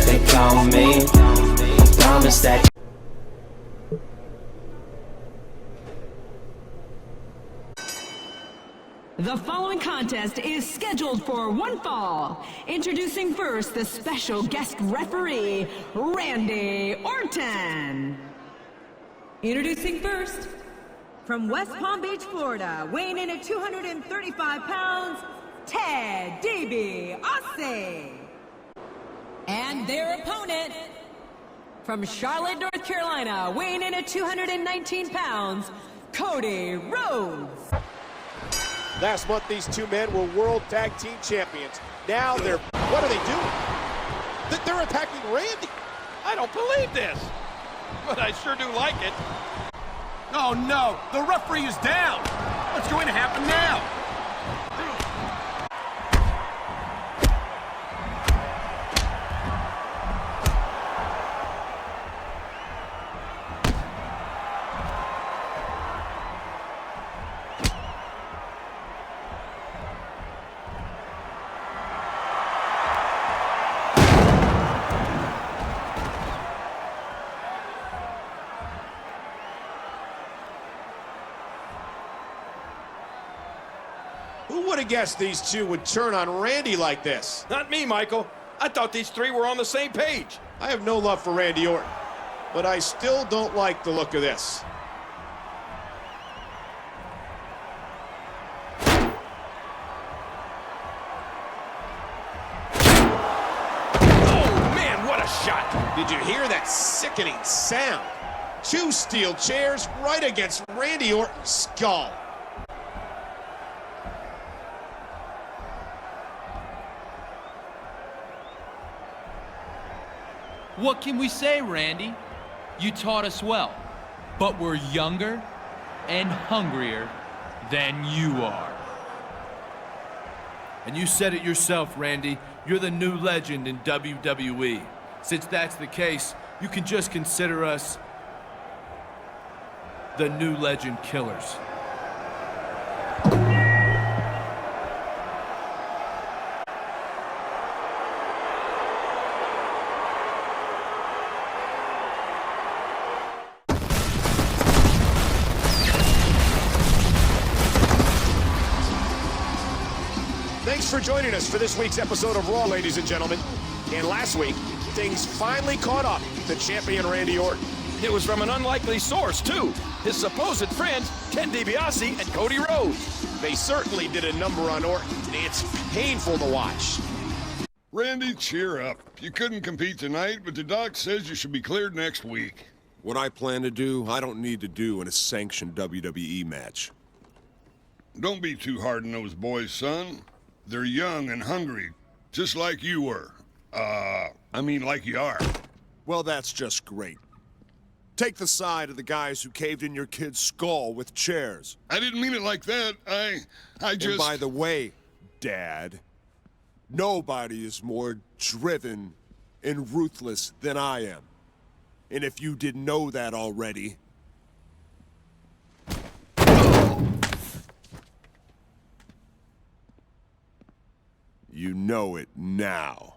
They call me, promise that. The following contest is scheduled for one fall. Introducing first the special guest referee, Randy Orton. Introducing first, from West Palm Beach, Florida, weighing in at 235 pounds, Ted DiBiase. And their opponent, from Charlotte, North Carolina, weighing in at 219 pounds, Cody Rhodes. Last month, these two men were World Tag Team Champions. Now they're, what are they doing? They're attacking Randy. I don't believe this, but I sure do like it. Oh no, the referee is down. What's going to happen now? Who would have guessed these two would turn on Randy like this? Not me, Michael. I thought these three were on the same page. I have no love for Randy Orton, but I still don't like the look of this. Oh, man, what a shot. Did you hear that sickening sound? Two steel chairs right against Randy Orton's skull. What can we say, Randy? You taught us well, but we're younger and hungrier than you are. And you said it yourself, Randy. You're the new legend in WWE. Since that's the case, you can just consider us the new legend killers. Thanks for joining us for this week's episode of Raw, ladies and gentlemen. And last week, things finally caught up to champion Randy Orton. It was from an unlikely source, too. His supposed friends, Ted DiBiase and Cody Rhodes. They certainly did a number on Orton. It's painful to watch. Randy, cheer up. You couldn't compete tonight, but the doc says you should be cleared next week. What I plan to do, I don't need to do in a sanctioned WWE match. Don't be too hard on those boys, son. They're young and hungry, just like you were. Like you are. Well, that's just great. Take the side of the guys who caved in your kid's skull with chairs. I didn't mean it like that. I just... And by the way, Dad, nobody is more driven and ruthless than I am. And if you didn't know that already... you know it now.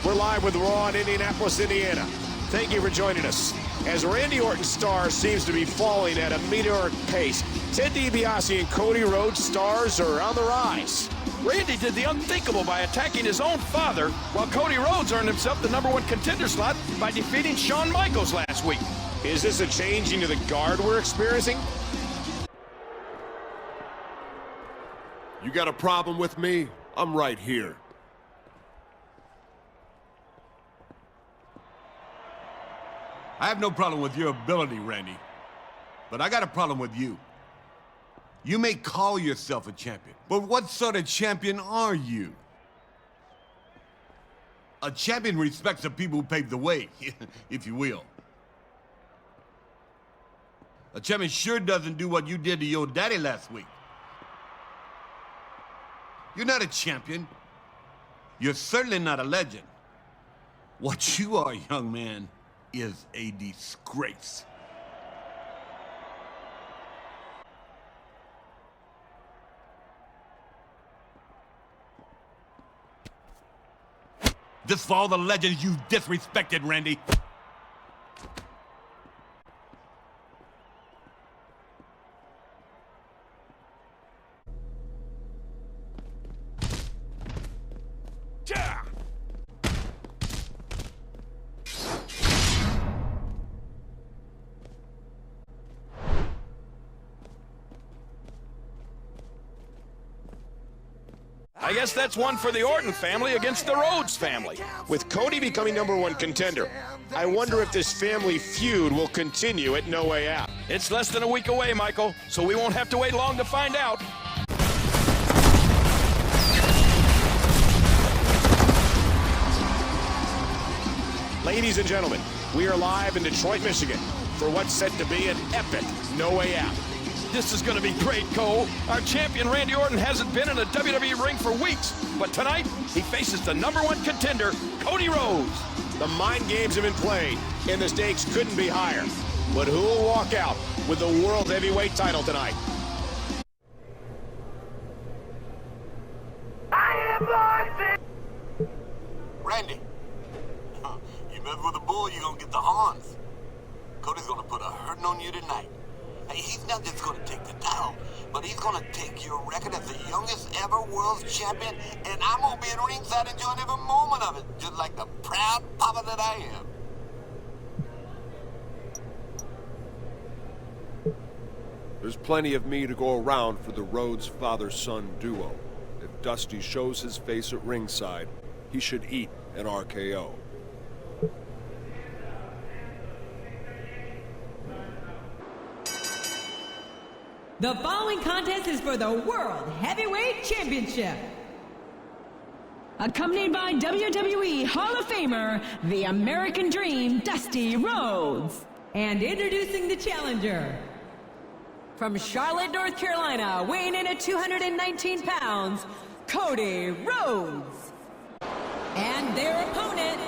We're live with Raw in Indianapolis, Indiana. Thank you for joining us. As Randy Orton's star seems to be falling at a meteoric pace, Ted DiBiase and Cody Rhodes' stars are on the rise. Randy did the unthinkable by attacking his own father, while Cody Rhodes earned himself the #1 contender slot by defeating Shawn Michaels last week. Is this a changing of the guard we're experiencing? You got a problem with me? I'm right here. I have no problem with your ability, Randy. But I got a problem with you. You may call yourself a champion, but what sort of champion are you? A champion respects the people who paved the way, if you will. A champion sure doesn't do what you did to your daddy last week. You're not a champion. You're certainly not a legend. What you are, young man, is a disgrace. This for all the legends you've disrespected, Randy. I guess that's one for the Orton family against the Rhodes family. With Cody becoming #1 contender, I wonder if this family feud will continue at No Way Out. It's less than a week away, Michael, so we won't have to wait long to find out. Ladies and gentlemen, we are live in Detroit, Michigan for what's set to be an epic No Way Out. This is going to be great, Cole. Our champion, Randy Orton, hasn't been in a WWE ring for weeks, but tonight, he faces the #1 contender, Cody Rhodes. The mind games have been played, and the stakes couldn't be higher. But who will walk out with the World Heavyweight title tonight? Randy, you mess with a bull, you're gonna get the horns. Cody's gonna put a hurting on you tonight. Hey, he's not just gonna take the title, but he's gonna take your record as the youngest ever world champion, and I'm gonna be at ringside enjoying every moment of it, just like the proud papa that I am. There's plenty of me to go around for the Rhodes father-son duo. If Dusty shows his face at ringside, he should eat an RKO. The following contest is for the World Heavyweight Championship. Accompanied by WWE Hall of Famer, the American Dream, Dusty Rhodes. And introducing the challenger. From Charlotte, North Carolina, weighing in at 219 pounds, Cody Rhodes. And their opponent,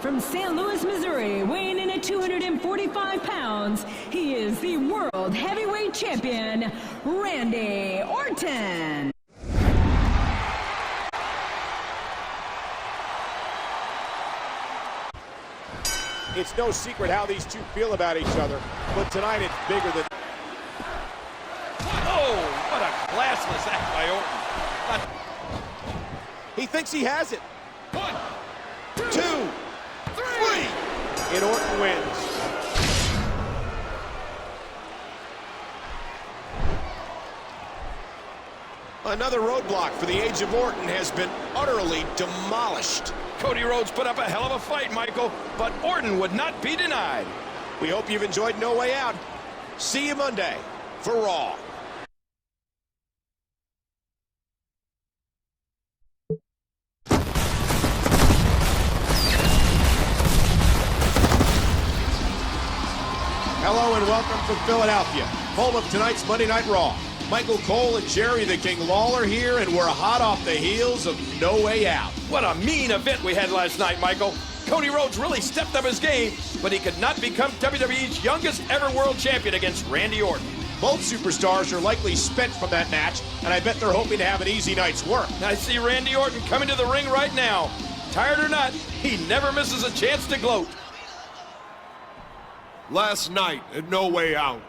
from St. Louis, Missouri, weighing in at 245 pounds, he is the World Heavyweight Champion, Randy Orton. It's no secret how these two feel about each other, but tonight it's bigger than... Oh, what a classless act by Orton. He thinks he has it. 1, 2, 3, and Orton wins. Another roadblock for the age of Orton has been utterly demolished. Cody Rhodes put up a hell of a fight, Michael, but Orton would not be denied. We hope you've enjoyed No Way Out. See you Monday for Raw. Hello and welcome from Philadelphia, home of tonight's Monday Night Raw. Michael Cole and Jerry the King Lawler here, and we're hot off the heels of No Way Out. What a mean event we had last night, Michael. Cody Rhodes really stepped up his game, but he could not become WWE's youngest ever world champion against Randy Orton. Both superstars are likely spent from that match, and I bet they're hoping to have an easy night's work. I see Randy Orton coming to the ring right now. Tired or not, he never misses a chance to gloat. Last night at No Way Out,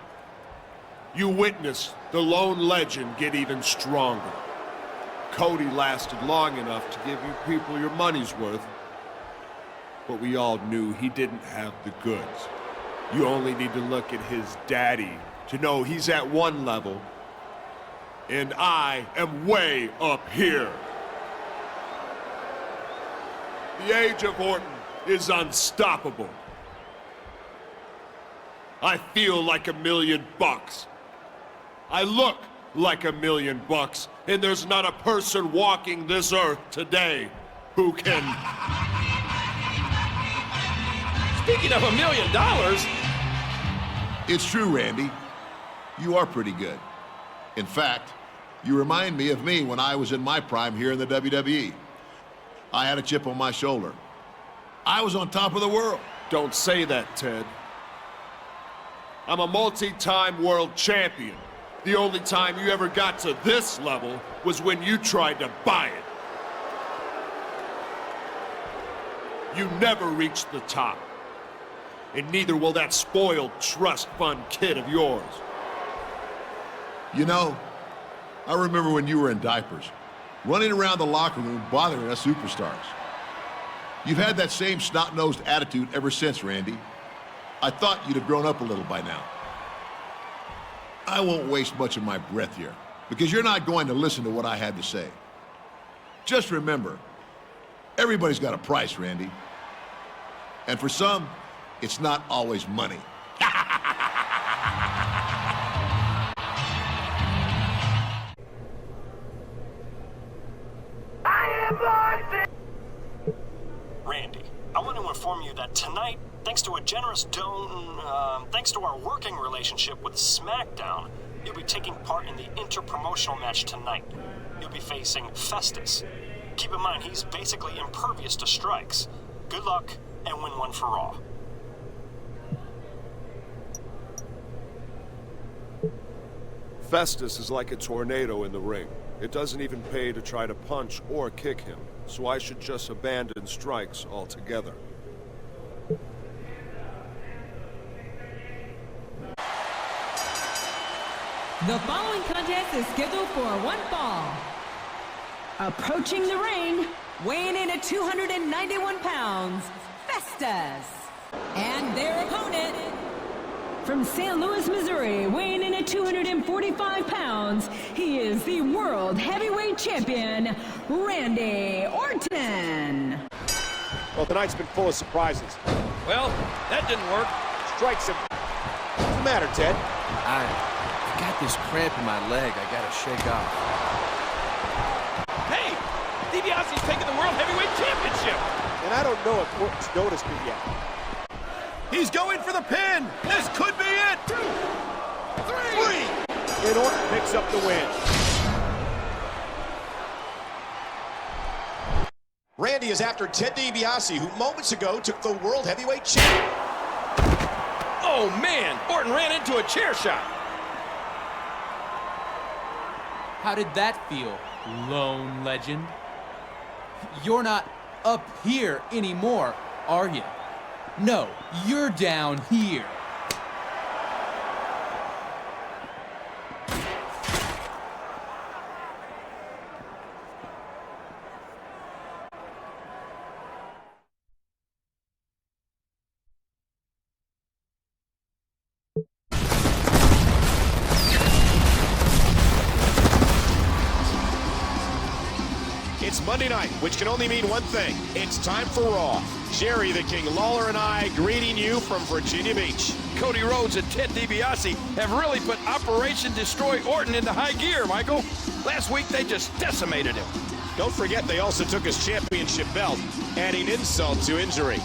you witnessed the lone legend get even stronger. Cody lasted long enough to give you people your money's worth, but we all knew he didn't have the goods. You only need to look at his daddy to know he's at one level, and I am way up here. The age of Orton is unstoppable. I feel like $1 million. I look like $1 million, and there's not a person walking this earth today who can... Speaking of $1 million... It's true, Randy. You are pretty good. In fact, you remind me of me when I was in my prime here in the WWE. I had a chip on my shoulder. I was on top of the world. Don't say that, Ted. I'm a multi-time world champion. The only time you ever got to this level was when you tried to buy it. You never reached the top. And neither will that spoiled trust fund kid of yours. You know, I remember when you were in diapers, running around the locker room bothering us superstars. You've had that same snot-nosed attitude ever since, Randy. I thought you'd have grown up a little by now. I won't waste much of my breath here, because you're not going to listen to what I had to say. Just remember, everybody's got a price, Randy. And for some, it's not always money. Randy, I want to inform you that tonight, thanks to a generous thanks to our working relationship with SmackDown, you'll be taking part in the inter-promotional match tonight. You'll be facing Festus. Keep in mind, he's basically impervious to strikes. Good luck, and win one for Raw. Festus is like a tornado in the ring. It doesn't even pay to try to punch or kick him, so I should just abandon strikes altogether. The following contest is scheduled for one fall. Approaching the ring, weighing in at 291 pounds, Festus. And their opponent, from St. Louis, Missouri, weighing in at 245 pounds, he is the World Heavyweight Champion, Randy Orton. Well, tonight's been full of surprises. Well, that didn't work. Strikes him. What's the matter, Ted? I got this cramp in my leg I gotta shake off. Hey, DiBiase's taking the World Heavyweight Championship. And I don't know if Orton's noticed me yet. He's going for the pin. This could be it. 2, 3. And Orton picks up the win. Randy is after Ted DiBiase, who moments ago took the World Heavyweight Championship. Oh, man. Orton ran into a chair shot. How did that feel, lone legend? You're not up here anymore, are you? No, you're down here. It's Monday night, which can only mean one thing. It's time for Raw. Jerry the King Lawler and I greeting you from Virginia Beach. Cody Rhodes and Ted DiBiase have really put Operation Destroy Orton into high gear, Michael. Last week, they just decimated him. Don't forget they also took his championship belt, adding insult to injury.